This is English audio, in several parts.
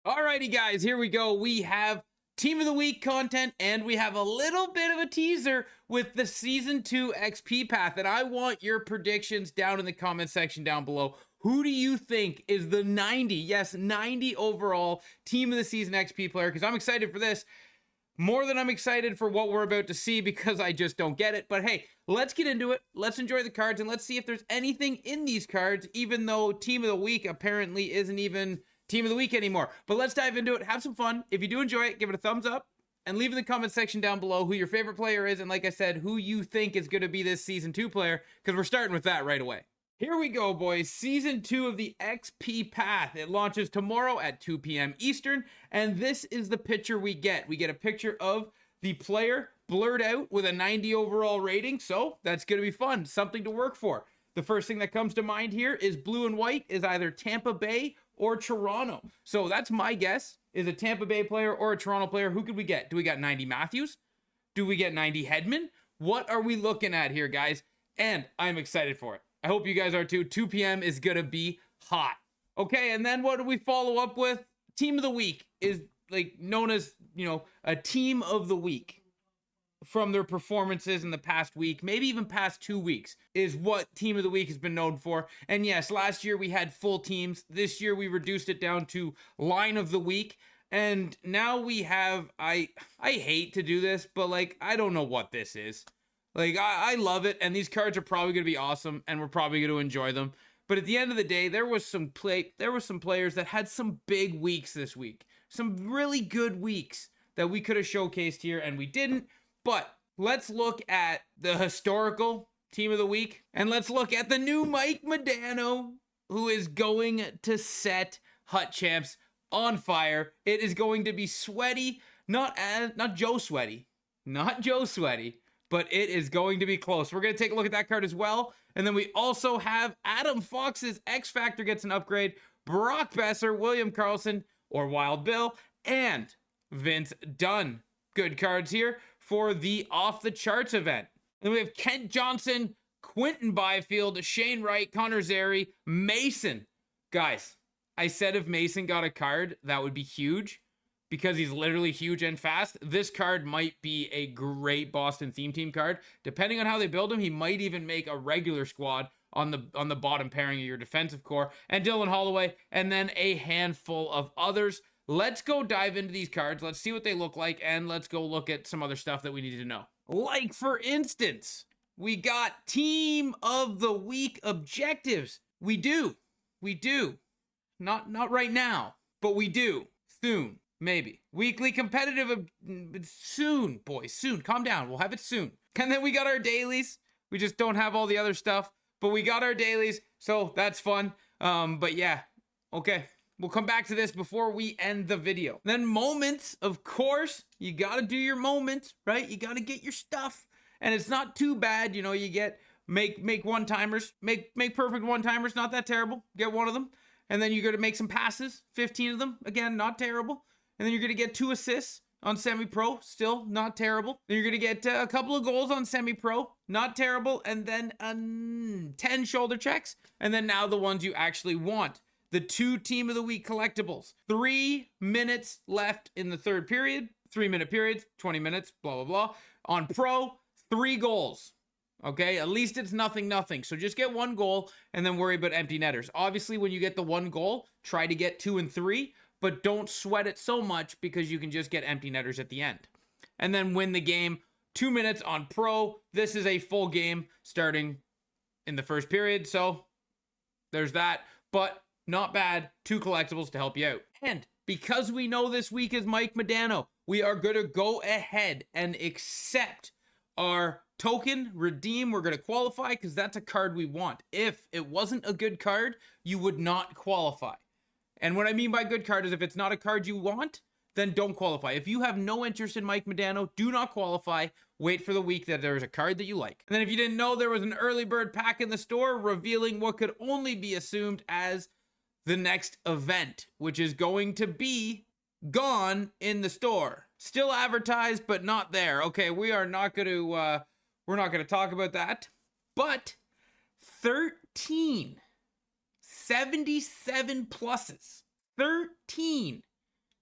Alrighty, guys, here we go. We have Team of the Week content, and we have a little bit of a teaser with the Season 2 XP path. And I want your predictions down in the comment section down below. Who do you think is the 90, yes, 90 overall Team of the Season XP player? Because I'm excited for this. More than I'm excited for what we're about to see because I just don't get it. But hey, let's get into it. Let's enjoy the cards and let's see if there's anything in these cards, even though Team of the Week apparently isn't even Team of the Week anymore. But let's dive into it. Have some fun. If you do enjoy it, give it a thumbs up and leave in the comment section down below who your favorite player is. And like I said, who you think is going to be this Season 2 player, because we're starting with that right away. Here we go, boys. Season 2 of the XP Path. It launches tomorrow at 2 p.m. Eastern, and this is the picture we get. We get a picture of the player blurred out with a 90 overall rating, so that's going to be fun. Something to work for. The first thing that comes to mind here is blue and white is either Tampa Bay or Toronto. So that's my guess, is a Tampa Bay player or a Toronto player. Who could we get? Do we got 90 Matthews? Do we get 90 Hedman? What are we looking at here, guys? And I'm excited for it. I hope you guys are too. 2 p.m. is going to be hot. Okay, and then what do we follow up with? Team of the Week is like known as, a team of the week from their performances in the past week, maybe even past 2 weeks, is what Team of the Week has been known for. And yes, last year we had full teams. This year we reduced it down to line of the week. And now we have, I hate to do this, but I don't know what this is. I love it, and these cards are probably going to be awesome, and we're probably going to enjoy them. But at the end of the day, there was some players that had some big weeks this week. Some really good weeks that we could have showcased here, and we didn't. But let's look at the historical Team of the Week, and let's look at the new Mike Modano, who is going to set Hut Champs on fire. It is going to be sweaty, not Joe Sweaty, but it is going to be close. We're going to take a look at that card as well. And then we also have Adam Fox's X Factor gets an upgrade, Brock Besser, William Karlsson, or Wild Bill, and Vince Dunn. Good cards here for the Off the Charts event. Then we have Kent Johnson, Quentin Byfield, Shane Wright, Connor Zary, Mason. Guys, I said if Mason got a card, that would be huge, because he's literally huge and fast. This card might be a great Boston theme team card. Depending on how they build him, he might even make a regular squad on the bottom pairing of your defensive core. And Dylan Holloway, and then a handful of others. Let's go dive into these cards. Let's see what they look like, and let's go look at some other stuff that we need to know. Like, for instance, we got Team of the Week objectives. We do. Not right now, but we do. Soon. Maybe. Weekly competitive soon, boys. Soon. Calm down. We'll have it soon. And then we got our dailies. We just don't have all the other stuff. But we got our dailies, so that's fun. But yeah. Okay. We'll come back to this before we end the video. Then moments, of course. You gotta do your moments, right? You gotta get your stuff. And it's not too bad. You get make one-timers. Make perfect one-timers. Not that terrible. Get one of them. And then you're gonna make some passes. 15 of them. Again, not terrible. And then you're going to get 2 assists on semi-pro. Still not terrible. Then you're going to get a couple of goals on semi-pro. Not terrible. And then 10 shoulder checks. And then now the ones you actually want. The 2 Team of the Week collectibles. 3 minutes left in the third period. 3-minute periods. 20 minutes. Blah, blah, blah. On pro, 3 goals. Okay? At least it's nothing. So just get 1 goal and then worry about empty netters. Obviously, when you get the 1 goal, try to get 2 and 3. But don't sweat it so much, because you can just get empty netters at the end. And then win the game. 2 minutes on pro. This is a full game starting in the first period. So there's that. But not bad. 2 collectibles to help you out. And because we know this week is Mike Modano, we are going to go ahead and accept our token, redeem. We're going to qualify because that's a card we want. If it wasn't a good card, you would not qualify. And what I mean by good card is if it's not a card you want, then don't qualify. If you have no interest in Mike Modano, do not qualify. Wait for the week that there is a card that you like. And then if you didn't know, there was an early bird pack in the store revealing what could only be assumed as the next event, which is going to be gone in the store. Still advertised, but not there. Okay, we're not going to talk about that. But 13 77 pluses. 13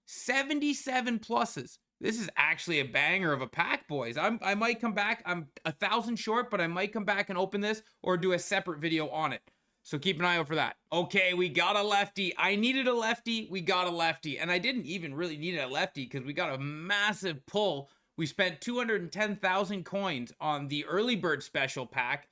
77 pluses. This is actually a banger of a pack, boys. I might come back. I'm 1,000 short, but I might come back and open this or do a separate video on it. So keep an eye out for that. Okay, we got a lefty. I needed a lefty. We got a lefty. And I didn't even really need a lefty because we got a massive pull. We spent 210,000 coins on the early bird special pack,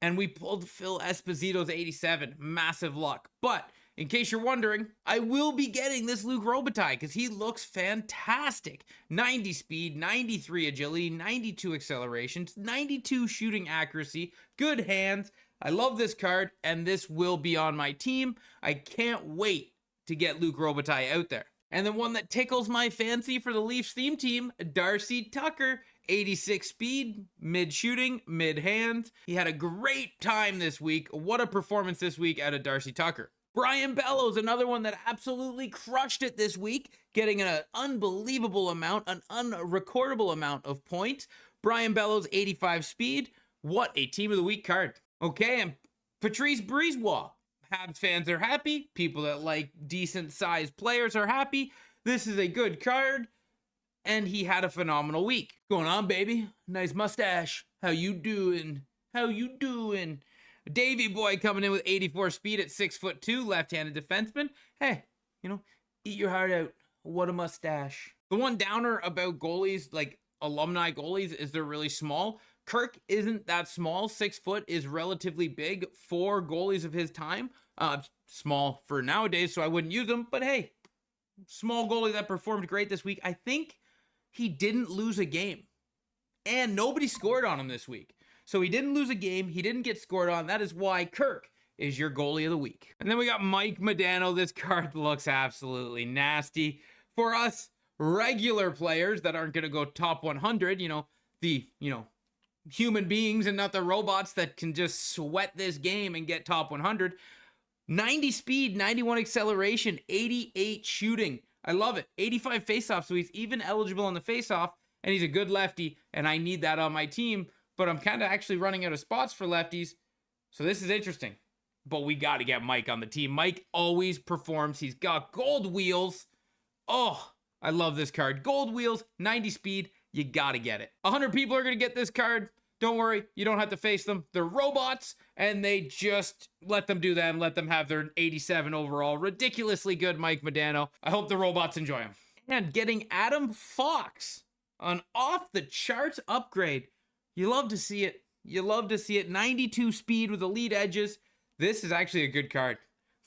and we pulled Phil Esposito's 87. Massive luck. But in case you're wondering, I will be getting this Luc Robitaille because he looks fantastic. 90 speed, 93 agility, 92 acceleration, 92 shooting accuracy, good hands. I love this card, and this will be on my team. I can't wait to get Luc Robitaille out there. And the one that tickles my fancy for the Leafs theme team, Darcy Tucker. 86 speed, mid shooting, mid hands. He had a great time this week. What a performance this week out of Darcy Tucker. Brian Bellows, another one that absolutely crushed it this week, getting an unbelievable amount, an unrecordable amount of points. Brian Bellows, 85 speed. What a team of the week card. Okay, and Patrice Brisebois. Habs fans are happy. People that like decent sized players are happy. This is a good card. And he had a phenomenal week. Going on, baby? Nice mustache. How you doing? How you doing? Davey boy coming in with 84 speed at 6'2", left-handed defenseman. Hey, you know, eat your heart out. What a mustache. The one downer about goalies, like alumni goalies, is they're really small. Kirk isn't that small. 6 foot is relatively big for goalies of his time. Small for nowadays, so I wouldn't use him. But hey, small goalie that performed great this week. I think he didn't lose a game. And nobody scored on him this week. So he didn't lose a game. He didn't get scored on. That is why Kirk is your goalie of the week. And then we got Mike Modano. This card looks absolutely nasty. For us regular players that aren't going to go top 100, human beings and not the robots that can just sweat this game and get top 100. 90 speed, 91 acceleration, 88 shooting. I love it. 85 faceoff, so he's even eligible on the faceoff, and he's a good lefty, and I need that on my team, but I'm kind of actually running out of spots for lefties, so this is interesting. But we got to get Mike on the team. Mike always performs. He's got gold wheels. Oh, I love this card. Gold wheels, 90 speed. You got to get it. 100 people are going to get this card. Don't worry, you don't have to face them. They're robots, and they just let them do them. Let them have their 87 overall. Ridiculously good, Mike Modano. I hope the robots enjoy him. And getting Adam Fox, an off-the-charts upgrade. You love to see it. You love to see it. 92 speed with elite edges. This is actually a good card.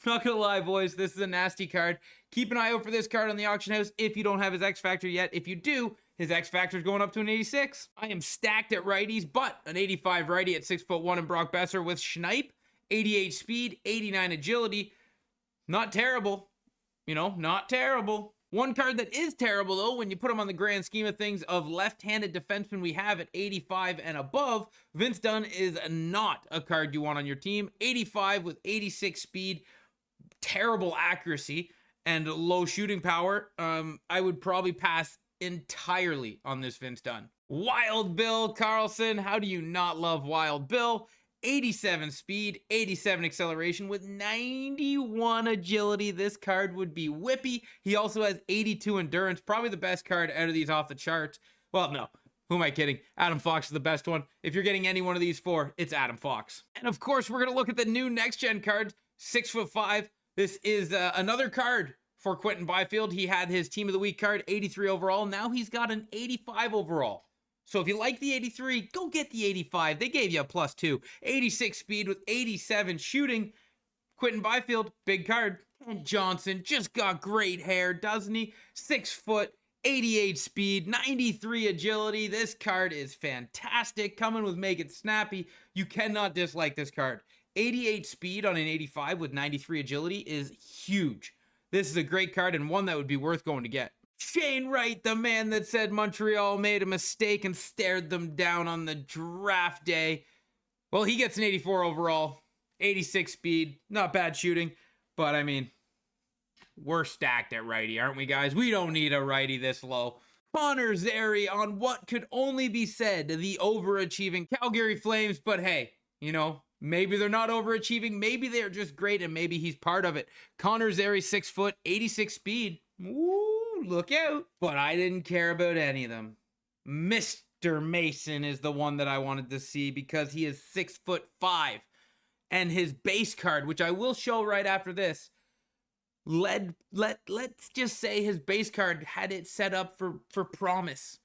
Not gonna lie, boys, this is a nasty card. Keep an eye out for this card on the auction house if you don't have his X Factor yet. If you do, his X Factor is going up to an 86. I am stacked at righties, but an 85 righty at 6'1" and Brock Besser with Schneip. 88 speed, 89 agility. Not terrible. Not terrible. One card that is terrible, though, when you put him on the grand scheme of things of left-handed defensemen we have at 85 and above, Vince Dunn is not a card you want on your team. 85 with 86 speed, terrible accuracy, and low shooting power. I would probably pass entirely on this Vince Dunn. Wild Bill Carlson. How do you not love Wild Bill? 87 speed, 87 acceleration with 91 agility. This card would be whippy. He also has 82 endurance. Probably the best card out of these off the charts. Well, no. Who am I kidding? Adam Fox is the best one. If you're getting any one of these four, it's Adam Fox. And of course, we're going to look at the new next-gen cards. 6'5". This is another card for Quentin Byfield. He had his Team of the Week card, 83 overall. Now he's got an 85 overall. So if you like the 83, go get the 85. They gave you a +2. 86 speed with 87 shooting. Quentin Byfield, big card. And Johnson just got great hair, doesn't he? 6 foot, 88 speed, 93 agility. This card is fantastic. Coming with Make It Snappy. You cannot dislike this card. 88 speed on an 85 with 93 agility is huge. This is a great card and one that would be worth going to get. Shane Wright, the man that said Montreal made a mistake and stared them down on the draft day. Well, he gets an 84 overall, 86 speed, not bad shooting, but I mean, we're stacked at righty, aren't we, guys? We don't need a righty this low. Connor Zary on what could only be said the overachieving Calgary Flames, but hey, maybe they're not overachieving, maybe they're just great, and maybe he's part of it. Connor Zary, 6 foot, 86 speed. Ooh, Ooh, look out. But I didn't care about any of them. Mr. Mason is the one that I wanted to see because he is 6'5", and his base card, which I will show right after this, let's just say his base card had it set up for promise,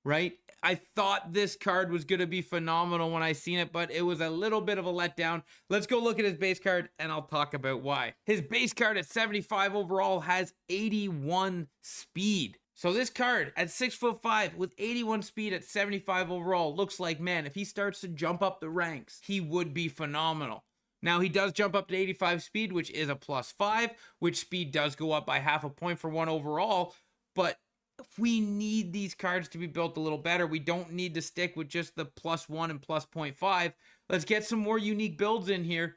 right? I thought this card was going to be phenomenal when I seen it, but it was a little bit of a letdown. Let's go look at his base card and I'll talk about why. His base card at 75 overall has 81 speed. So this card at 6'5" with 81 speed at 75 overall looks like, man, if he starts to jump up the ranks, he would be phenomenal. Now, he does jump up to 85 speed, which is a +5, which speed does go up by half a point for 1 overall, but we need these cards to be built a little better. We don't need to stick with just the +1 and +0.5. Let's get some more unique builds in here,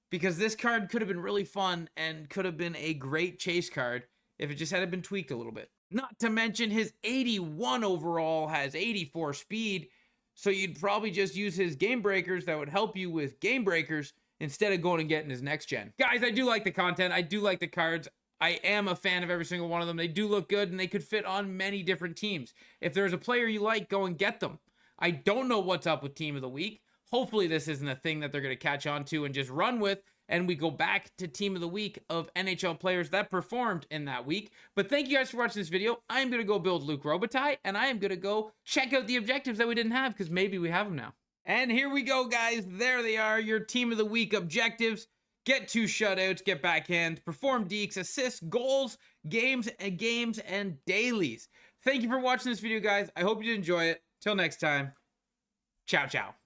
because this card could have been really fun and could have been a great chase card if it just had been tweaked a little bit. Not to mention his 81 overall has 84 speed, so you'd probably just use his game breakers that would help you with game breakers instead of going and getting his next gen. Guys, I do like the content. I do like the cards. I am a fan of every single one of them. They do look good, and they could fit on many different teams. If there's a player you like, go and get them. I don't know what's up with Team of the Week. Hopefully this isn't a thing that they're going to catch on to and just run with, and we go back to Team of the Week of NHL players that performed in that week. But thank you guys for watching this video. I'm going to go build Luc Robitaille, and I am going to go check out the objectives that we didn't have, because maybe we have them now. And here we go, guys. There they are, your Team of the Week objectives. Get 2 shutouts, get backhands, perform dekes, assists, goals, games, and dailies. Thank you for watching this video, guys. I hope you did enjoy it. Till next time, ciao, ciao.